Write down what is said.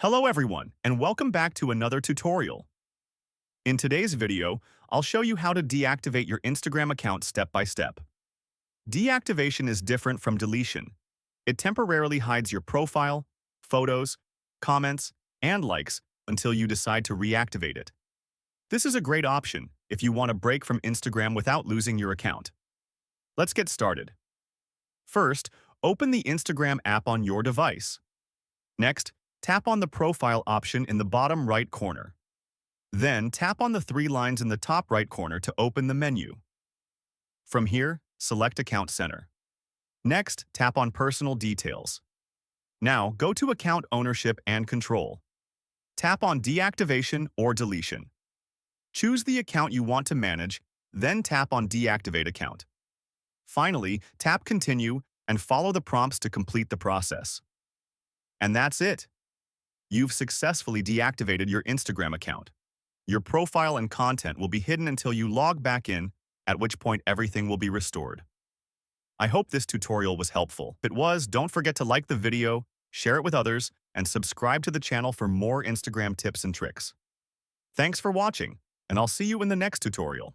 Hello everyone, and welcome back to another tutorial. In today's video, I'll show you how to deactivate your Instagram account step by step. Deactivation is different from deletion. It temporarily hides your profile, photos, comments, and likes until you decide to reactivate it. This is a great option if you want a break from Instagram without losing your account. Let's get started. First, open the Instagram app on your device. Next, tap on the profile option in the bottom right corner. Then tap on the three lines in the top right corner to open the menu. From here, select Account Center. Next, tap on Personal Details. Now, go to Account Ownership and Control. Tap on Deactivation or Deletion. Choose the account you want to manage, then tap on Deactivate Account. Finally, tap Continue and follow the prompts to complete the process. And that's it. You've successfully deactivated your Instagram account. Your profile and content will be hidden until you log back in, at which point everything will be restored. I hope this tutorial was helpful. If it was, don't forget to like the video, share it with others, and subscribe to the channel for more Instagram tips and tricks. Thanks for watching, and I'll see you in the next tutorial.